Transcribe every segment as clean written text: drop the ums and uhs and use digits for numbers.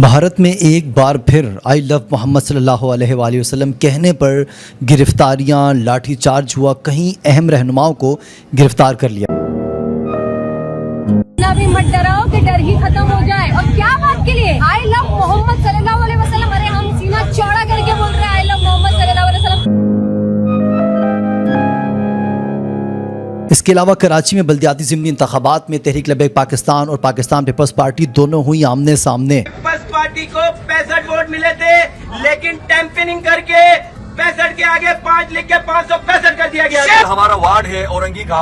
भारत में एक बार फिर आई लव मोहम्मद सल्लल्लाहु अलैहि वसल्लम कहने पर गिरफ्तारियां, लाठीचार्ज हुआ, कहीं अहम रहनुमाओं को गिरफ्तार कर लिया। अभी मत डराओ कि डर ही खत्म हो जाए। और क्या बात के लिए आई लव मोहम्मद सल्लल्लाहु अलैहि वसल्लम। अरे हम सीना चौड़ा करके बोल रहे हैं आई लव मोहम्मद सल्लल्लाहु अलैहि वसल्लम। इसके अलावा कराची में बल्दियाती ज़िमनी इंतखाबात में तहरीक लबैक पाकिस्तान और पाकिस्तान पीपल्स पार्टी दोनों हुई आमने सामने। पीपल्स पार्टी को 65 वोट मिले थे, लेकिन टैंपरिंग करके 65 के आगे 5 लिख के 565 कर दिया गया। हमारा वार्ड है औरंगी का,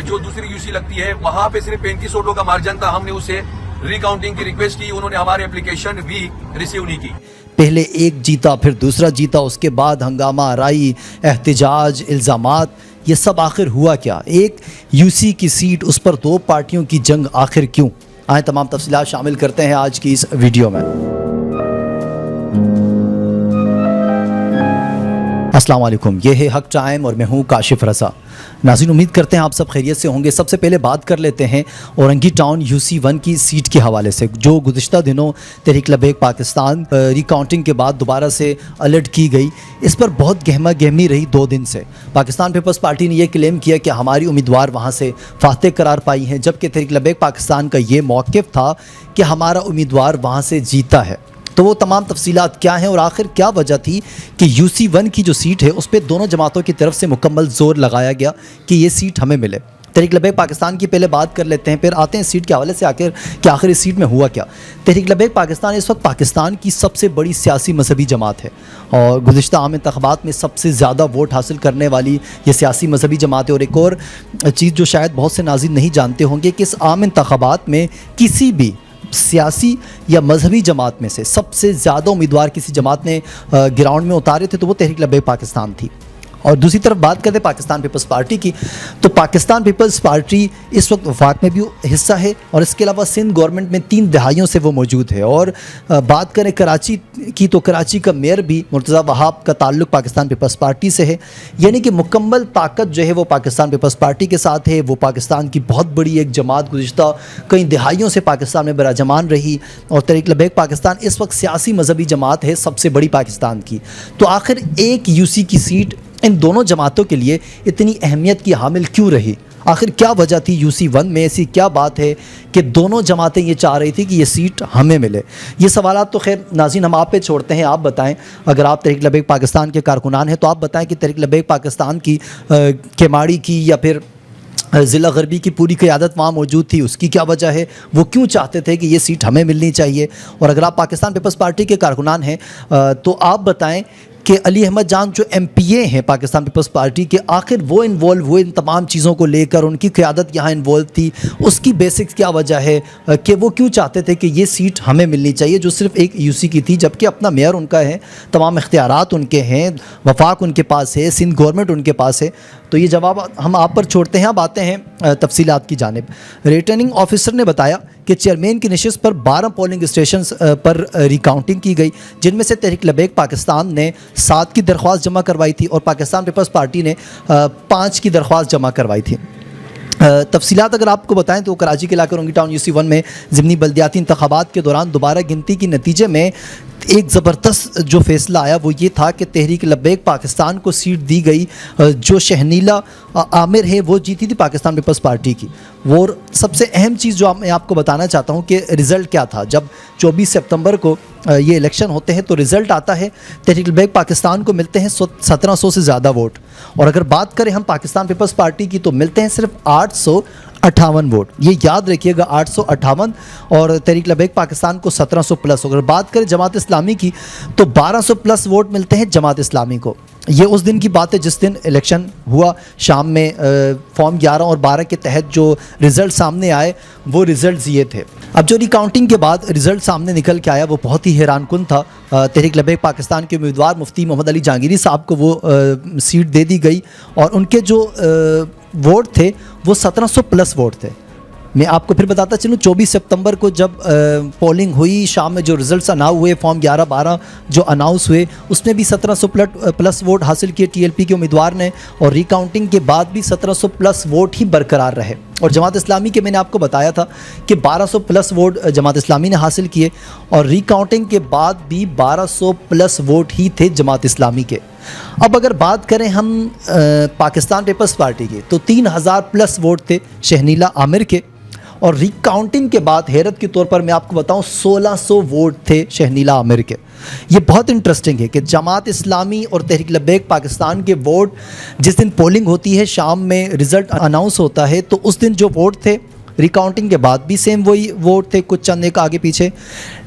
जो दूसरी यूसी लगती है, वहाँ पे सिर्फ 35 वोटों का मार्जिन था। हमने उसे रिकाउंटिंग की रिक्वेस्ट की, उन्होंने हमारी एप्लीकेशन भी रिसीव नहीं की। पहले एक जीता, फिर दूसरा जीता, उसके बाद हंगामा आराई, एहतजाज, इल्ज़ामात, ये सब आखिर हुआ क्या? एक यूसी की सीट, उस पर दो पार्टियों की जंग, आखिर क्यों? आए तमाम तफसीलात शामिल करते हैं आज की इस वीडियो में। अस्सलाम वालेकुम, ये है हक टाइम और मैं हूँ काशिफ रज़ा। नाज़रीन, उम्मीद करते हैं आप सब खैरियत से होंगे। सबसे पहले बात कर लेते हैं औरंगी टाउन यूसी 1 की सीट के हवाले से, जो गुज़िश्ता दिनों तहरीक लबैक पाकिस्तान रिकाउंटिंग के बाद दोबारा से अलर्ट की गई। इस पर बहुत गहमा गहमी रही 2 दिन से। पाकिस्तान पीपल्स पार्टी ने यह क्लेम किया कि हमारी उम्मीदवार वहाँ से फातह करार पाई हैं, जबकि तहरीक लबैक पाकिस्तान का ये मौक़िफ़ था कि हमारा उम्मीदवार वहाँ से जीता है। तो वो तमाम तफसीलात क्या हैं और आखिर क्या वजह थी कि यूसी 1 की जो सीट है उस पर दोनों जमातों की तरफ से मुकम्मल ज़ोर लगाया गया कि ये सीट हमें मिले। तहरीक लबैक पाकिस्तान की पहले बात कर लेते हैं, फिर आते हैं सीट के हवाले से आखिर इस सीट में हुआ क्या। तहरीक लबैक पाकिस्तान इस वक्त पाकिस्तान की सबसे बड़ी सियासी मजहबी जमात है और गुज़िश्ता आम इंतखाबात में सबसे ज़्यादा वोट हासिल करने वाली ये सियासी मजहबी जमात है। और एक और चीज़ जो शायद बहुत से नाज़रीन नहीं जानते होंगे कि इस आम इंतखाबात में किसी भी सियासी या मजहबी जमात में से सबसे ज़्यादा उम्मीदवार किसी जमात ने ग्राउंड में उतारे थे तो वो तहरीक लबैक पाकिस्तान थी। और दूसरी तरफ बात करते हैं पाकिस्तान पीपल्स पार्टी की, तो पाकिस्तान पीपल्स पार्टी इस वक्त वफाक में भी हिस्सा है और इसके अलावा सिंध गवर्नमेंट में 3 दहाइयों से वो मौजूद है। और बात करें कराची की, तो कराची का मेयर भी मुर्तज़ा वहाब का ताल्लुक़ पाकिस्तान पीपल्स पार्टी से है, यानी कि मुकम्मल ताकत जो है वो पाकिस्तान पीपल्स पार्टी के साथ है। वो पाकिस्तान की बहुत बड़ी एक जमात गुज़िश्ता कई दहाइयों से पाकिस्तान में बराजमान रही और तहरीक लबैक पाकिस्तान इस वक्त सियासी मजहबी जमात है सबसे बड़ी पाकिस्तान की। तो आखिर एक यूसी की सीट इन दोनों जमातों के लिए इतनी अहमियत की हामिल क्यों रही? आखिर क्या वजह थी यूसी 1 में? ऐसी क्या बात है कि दोनों जमातें ये चाह रही थी कि ये सीट हमें मिले? ये सवालात तो खैर नाज़रीन हम आप पे छोड़ते हैं, आप बताएं। अगर आप तहरीक लबैक पाकिस्तान के कारकुनान हैं तो आप बताएं कि तहरीक लबैक पाकिस्तान की केमाड़ी की या फिर ज़िला गरबी की पूरी क़यादत वहाँ मौजूद थी, उसकी क्या वजह है? वो क्यों चाहते थे कि ये सीट हमें मिलनी चाहिए? और अगर आप पाकिस्तान पीपल्स पार्टी के कारकुनान हैं तो आप बताएं कि अली अहमद जान जो MPA हैं पाकिस्तान पीपल्स पार्टी के, आखिर वो इन्वॉल्व हुए इन तमाम चीज़ों को लेकर, उनकी क़यादत यहाँ इन्वॉल्व थी, उसकी बेसिक्स क्या वजह है कि वो क्यों चाहते थे कि ये सीट हमें मिलनी चाहिए जो सिर्फ एक यूसी की थी, जबकि अपना मेयर उनका है, तमाम इख्तियारात उनके हैं, वफाक उनके पास है, सिंध गवर्नमेंट उनके पास है। तो ये जवाब हम आप पर छोड़ते हैं। अब आते हैं तफसीलात की जानिब। रिटर्निंग ऑफिसर ने बताया कि चेयरमैन की नशिस्त पर 12 पोलिंग स्टेशन पर रिकाउंटिंग की गई, जिनमें से तहरीक लबैक पाकिस्तान ने 7 की दरख्वास्त जमा करवाई थी और पाकिस्तान पीपल्स पार्टी ने 5 की दरख्वास्त जमा करवाई थी। तफसीलात अगर आपको बताएं तो कराची के इलाके औरंगी टाउन यूसी 1 में ज़िमनी बल्दियाती इंतखाबात के दौरान दोबारा गिनती के नतीजे में एक ज़बरदस्त जो फ़ैसला आया वो ये था कि तहरीक लबैक पाकिस्तान को सीट दी गई। जो शहनीला आमिर है वो जीती थी पाकिस्तान पीपल्स पार्टी की। वो सबसे अहम चीज़ जो मैं आपको बताना चाहता हूँ कि रिज़ल्ट क्या था। जब 24 सितंबर को ये इलेक्शन होते हैं तो रिज़ल्ट आता है, तहरीक लबैक पाकिस्तान को मिलते हैं 1700 से ज़्यादा वोट, और अगर बात करें हम पाकिस्तान पीपल्स पार्टी की तो मिलते हैं सिर्फ 858 वोट। ये याद रखिएगा, 858, और तहरीक लबैक पाकिस्तान को 1700 प्लस। अगर बात करें जमात इस्लामी की तो 1200 प्लस वोट मिलते हैं जमात इस्लामी को। ये उस दिन की बात है जिस दिन इलेक्शन हुआ, शाम में फॉर्म 11 और 12 के तहत जो रिज़ल्ट सामने आए वो रिज़ल्ट ये थे। अब जो रिकाउंटिंग के बाद रिज़ल्ट सामने निकल के आया वो बहुत ही हैरानकुन था। तहरीक लबैक पाकिस्तान के उम्मीदवार मुफ्ती मोहम्मद अली जहांगीरी साहब को वो सीट दे दी गई और उनके जो वोट थे वो 1700 प्लस वोट थे। मैं आपको फिर बताता चलूँ 24 सितंबर को जब पोलिंग हुई, शाम में जो रिजल्ट्स अनाउंस हुए, फॉर्म 11-12 जो अनाउंस हुए, उसमें भी 1700 प्लस वोट हासिल किए टीएलपी के उम्मीदवार ने, और रिकाउंटिंग के बाद भी 1700 प्लस वोट ही बरकरार रहे। और जमात इस्लामी के मैंने आपको बताया था कि 1200 प्लस वोट जमात इस्लामी ने हासिल किए, और रिकाउंटिंग के बाद भी 1200 प्लस वोट ही थे जमात इस्लामी के। अब अगर बात करें हम पाकिस्तान पीपल्स पार्टी की, तो 3000 प्लस वोट थे शहनीला आमिर के, और रिकाउंटिंग के बाद हैरत के तौर पर मैं आपको बताऊं 1600 वोट थे शहनीला आमिर के। ये बहुत इंटरेस्टिंग है कि जमात इस्लामी और तहरीक लब्बैक पाकिस्तान के वोट, जिस दिन पोलिंग होती है, शाम में रिज़ल्ट अनाउंस होता है, तो उस दिन जो वोट थे रिकाउंटिंग के बाद भी सेम वही वोट थे, कुछ चंद एक आगे पीछे।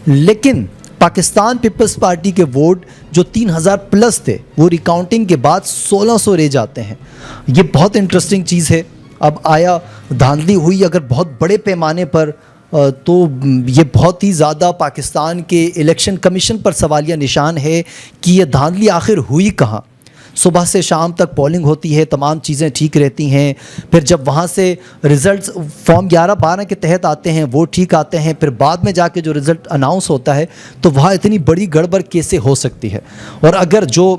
लेकिन पाकिस्तान पीपल्स पार्टी के वोट जो 3000 प्लस थे, वो रिकाउंटिंग के बाद 1600 रह जाते हैं। ये बहुत इंटरेस्टिंग चीज़ है। अब आया धांधली हुई अगर बहुत बड़े पैमाने पर, तो ये बहुत ही ज़्यादा पाकिस्तान के इलेक्शन कमीशन पर सवालिया निशान है कि ये धांधली आखिर हुई कहाँ। सुबह से शाम तक पोलिंग होती है, तमाम चीज़ें ठीक रहती हैं, फिर जब वहाँ से रिज़ल्ट्स फॉर्म 11-12 के तहत आते हैं वो ठीक आते हैं, फिर बाद में जाके जो रिज़ल्ट अनाउंस होता है तो वहाँ इतनी बड़ी गड़बड़ कैसे हो सकती है। और अगर जो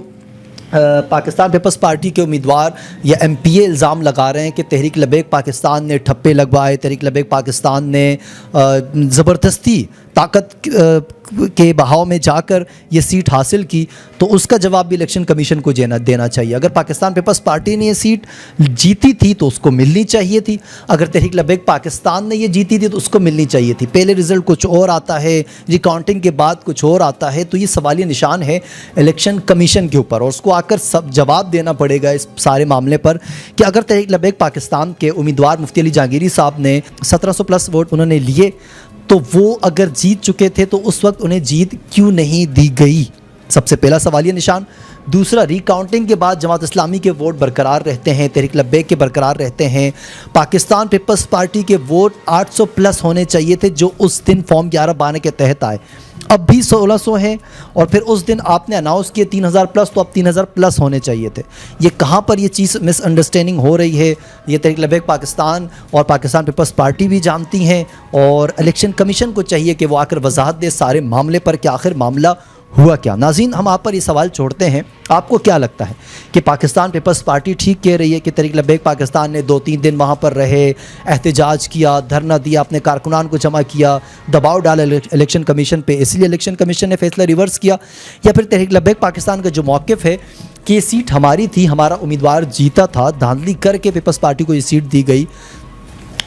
पाकिस्तान पीपल्स पार्टी के उम्मीदवार या एमपीए इल्ज़ाम लगा रहे हैं कि तहरीक लब्बैक पाकिस्तान ने ठप्पे लगवाए, तहरीक लब्बैक पाकिस्तान ने ज़बरदस्ती ताकत के बहाव में जाकर ये सीट हासिल की, तो उसका जवाब भी इलेक्शन कमीशन को देना चाहिए। अगर पाकिस्तान पीपल्स पार्टी ने ये सीट जीती थी तो उसको मिलनी चाहिए थी, अगर तहरीक लब्बैक पाकिस्तान ने ये जीती थी तो उसको मिलनी चाहिए थी। पहले रिज़ल्ट कुछ और आता है, रिकाउंटिंग के बाद कुछ और आता है, तो ये सवालिया निशान है इलेक्शन कमीशन के ऊपर, और उसको आकर सब जवाब देना पड़ेगा इस सारे मामले पर कि अगर तहरीक लब्बैक पाकिस्तान के उम्मीदवार मुफ्ती अली जहांगीरी साहब ने 1700 प्लस वोट उन्होंने लिए, तो वो अगर जीत चुके थे तो उस वक्त उन्हें जीत क्यों नहीं दी गई, सबसे पहला सवालिया निशान। दूसरा, रिकाउंटिंग के बाद जमात इस्लामी के वोट बरकरार रहते हैं, तहरीक लब्बैक के बरकरार रहते हैं, पाकिस्तान पीपल्स पार्टी के वोट 800 प्लस होने चाहिए थे जो उस दिन फॉर्म 11-12 के तहत आए, अब भी 1600 हैं, और फिर उस दिन आपने अनाउंस किए 3000 प्लस, तो अब 3000 प्लस होने चाहिए थे। ये कहाँ पर ये चीज़ मिसअंडरस्टैंडिंग हो रही है, ये तहरीक लब्बैक पाकिस्तान और पाकिस्तान पीपल्स पार्टी भी जानती हैं, और इलेक्शन कमीशन को चाहिए कि वो आकर वजाहत दे सारे मामले पर कि आखिर मामला हुआ क्या। नाज़रीन, हम आप पर ये सवाल छोड़ते हैं, आपको क्या लगता है कि पाकिस्तान पीपल्स पार्टी ठीक कह रही है कि तहरीक लब्बैक पाकिस्तान ने 2-3 दिन वहाँ पर रहे, एहतजाज किया, धरना दिया, अपने कारकुनान को जमा किया, दबाव डाला इलेक्शन कमीशन पे, इसलिए इलेक्शन कमीशन ने फैसला रिवर्स किया, या फिर तहरीक लब्बैक पाकिस्तान का जो मौक़िफ़ है कि ये सीट हमारी थी, हमारा उम्मीदवार जीता था, धांधली करके पीपल्स पार्टी को ये सीट दी गई,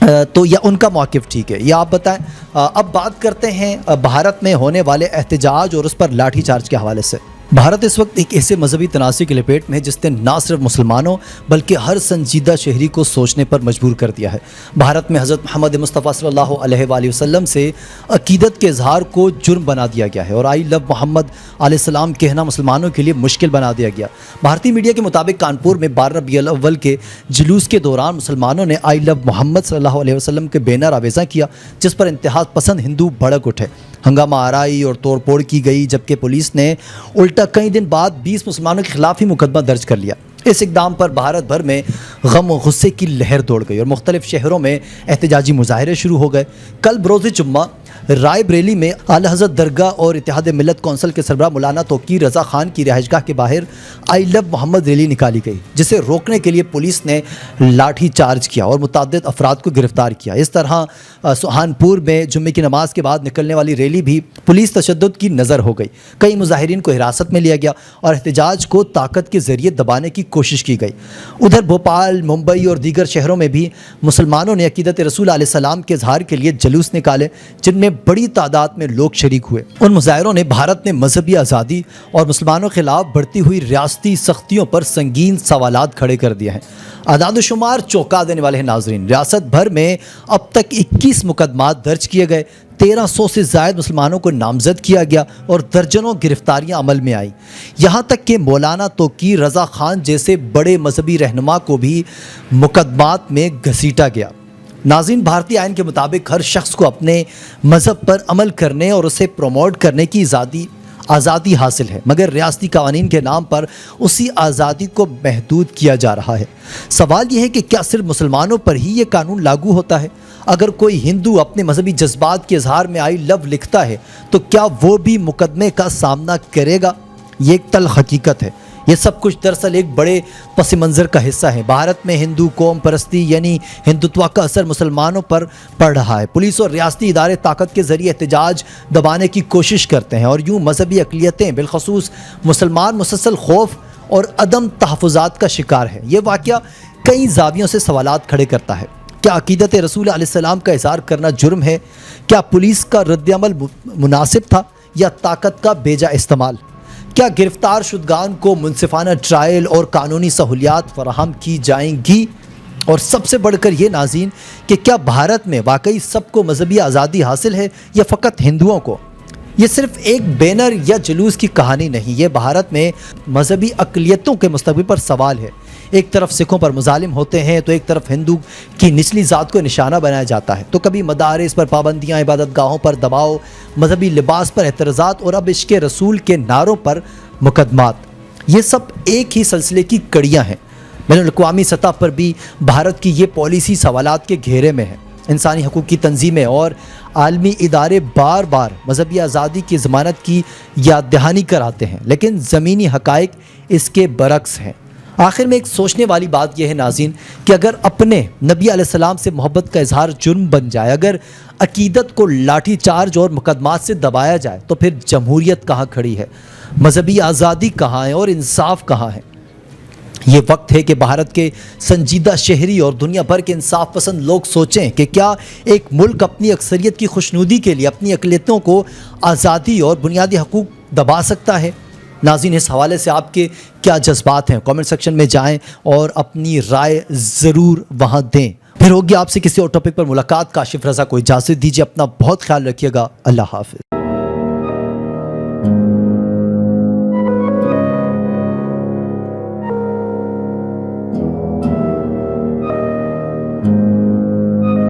तो या उनका मौक़िफ़ ठीक है, ये आप बताएं। अब बात करते हैं भारत में होने वाले एहतजाज और उस पर लाठीचार्ज के हवाले से। भारत इस वक्त एक ऐसे मजहबी तनाज़ुर की लपेट में है जिसने ना सिर्फ मुसलमानों बल्कि हर संजीदा शहरी को सोचने पर मजबूर कर दिया है। भारत में हज़रत मोहम्मद मुस्तफ़ा सल्लल्लाहु अलैहि वसल्लम से अकीदत के इजहार को जुर्म बना दिया गया है, और आई लव मोहम्मद अलैहिस्सलाम कहना मुसलमानों के लिए मुश्किल बना दिया गया। भारतीय मीडिया के मुताबिक कानपुर में 12 रबीउल अव्वल के जुलूस के दौरान मुसलमानों ने आई लव मोहम्मद सल्लल्लाहु अलैहि वसल्लम के बैनर आवेज़ा किया, जिस पर इंतहा पसंद हिंदू भड़क उठे, हंगामा आराई और तोड़ फोड़ की गई, जबकि पुलिस ने उल्टा कई दिन बाद 20 मुसलमानों के खिलाफ ही मुकदमा दर्ज कर लिया। इस इक़दाम पर भारत भर में गम और गुस्से की लहर दौड़ गई और मुख्तलिफ शहरों में एहतजाजी मुजाहरे शुरू हो गए। कल बरोज़ जुम्मा रायबरेली में आला हज़रत दरगाह और इत्तेहाद मिल्लत कौंसिल के सरबराह मौलाना तोक़ीर रज़ा ख़ान की रिहाइशगाह के बाहर आई लव मोहम्मद रैली निकाली गई, जिसे रोकने के लिए पुलिस ने लाठी चार्ज किया और मुतअद्दिद अफराद को गिरफ्तार किया। इस तरह सुहानपुर में जुम्मे की नमाज के बाद निकलने वाली रैली भी पुलिस तशद्दुद की नज़र हो गई। कई मुजाहिरीन को हिरासत में लिया गया और एहतजाज को ताकत के ज़रिए दबाने की कोशिश की गई। उधर भोपाल, मुंबई और दीगर शहरों में भी मुसलमानों ने अकीदत रसूल अलैहिस्सलाम के इज़हार के लिए जुलूस निकाले, जिनमें बड़ी तादाद में लोग शरीक हुए। उन मुजाहिरों ने भारत में मजहबी आज़ादी और मुसलमानों के खिलाफ बढ़ती हुई रियासती सख्तियों पर संगीन सवालात खड़े कर दिए हैं। आदाद शुमार चौंका देने वाले हैं नाजरीन। रियासत भर में अब तक 21 मुकदमात दर्ज किए गए, 1300 से ज़ायद मुसलमानों को नामजद किया गया और दर्जनों गिरफ्तारियां अमल में आई। यहाँ तक कि मौलाना तोक़ीर रज़ा ख़ान जैसे बड़े मजहबी रहनुमा को भी मुकदमात में घसीटा गया। नाज़रीन, भारतीय आइन के मुताबिक हर शख्स को अपने मज़हब पर अमल करने और उसे प्रमोट करने की आज़ादी हासिल है, मगर रियासती कवानीन के नाम पर उसी आज़ादी को महदूद किया जा रहा है। सवाल यह है कि क्या सिर्फ मुसलमानों पर ही ये कानून लागू होता है? अगर कोई हिंदू अपने मजहबी जज्बात के इजहार में आई लव लिखता है तो क्या वो भी मुकदमे का सामना करेगा? ये एक तल्ख हकीकत है। ये सब कुछ दरअसल एक बड़े पस मंज़र का हिस्सा है। भारत में हिंदू कौम परस्ती यानी हिंदुत्व का असर मुसलमानों पर पड़ रहा है। पुलिस और रियासती इदारे ताकत के ज़रिए एहतजाज दबाने की कोशिश करते हैं और यूँ मजहबी अक़लियतें बिलखसूस मुसलमान मुसलसल खौफ और अदम तहफ़्फ़ुज़ात का शिकार है। ये वाक़या कई ज़ावियों से सवालात खड़े करता है। क्या अक़ीदत रसूल अलैहिस्सलाम का इज़हार करना जुर्म है? क्या पुलिस का रद्द-ए-अमल मुनासिब था या ताकत का बेजा इस्तेमाल? क्या गिरफ्तार शुदगान को मुनसिफाना ट्रायल और कानूनी सहूलियात फराहम की जाएंगी? और सबसे बढ़कर ये नाज़रीन कि क्या भारत में वाकई सबको मजहबी आज़ादी हासिल है या फ़कत हिंदुओं को? ये सिर्फ एक बैनर या जुलूस की कहानी नहीं, ये भारत में मजहबी अक़लियतों के मुस्तक़बिल पर सवाल है। एक तरफ सिखों पर मुजालिम होते हैं तो एक तरफ हिंदू की निचली ज़ात को निशाना बनाया जाता है। तो कभी मदारिस पर पाबंदियाँ, इबादत गाहों पर दबाव, मजहबी लिबास पर एतराज़ात और अब इश्क़ रसूल के नारों पर मुकदमात। ये सब एक ही सिलसिले की कड़ियाँ हैं। बैनुल-अक़वामी सतह पर भी भारत की ये पॉलिसी सवालात के घेरे में है। इंसानी हकूक़ की तंजीमें और आलमी इदारे बार बार मजहबी आज़ादी की ज़मानत की याद दहानी कराते हैं, लेकिन ज़मीनी हक़ाइक़ इसके बरक्स हैं। आखिर में एक सोचने वाली बात यह है नाज़रीन कि अगर अपने नबी अलैहिस्सलाम से मोहब्बत का इजहार जुर्म बन जाए, अगर अक़ीदत को लाठी चार्ज और मुकदमात से दबाया जाए, तो फिर जमहूरियत कहाँ खड़ी है? मजहबी आज़ादी कहाँ है और इंसाफ कहाँ है? ये वक्त है कि भारत के संजीदा शहरी और दुनिया भर के इंसाफ पसंद लोग सोचें कि क्या एक मुल्क अपनी अक्सरियत की खुशनुदी के लिए अपनी अक़लियतों को आज़ादी और बुनियादी हकूक़ दबा सकता है? नाज़रीन, इस हवाले से आपके क्या जज्बात हैं? कमेंट सेक्शन में जाएं और अपनी राय ज़रूर वहाँ दें। फिर होगी आपसे किसी और टॉपिक पर मुलाकात। काशिफ रज़ा को इजाज़त दीजिए। अपना बहुत ख्याल रखिएगा। अल्लाह हाफ़िज़।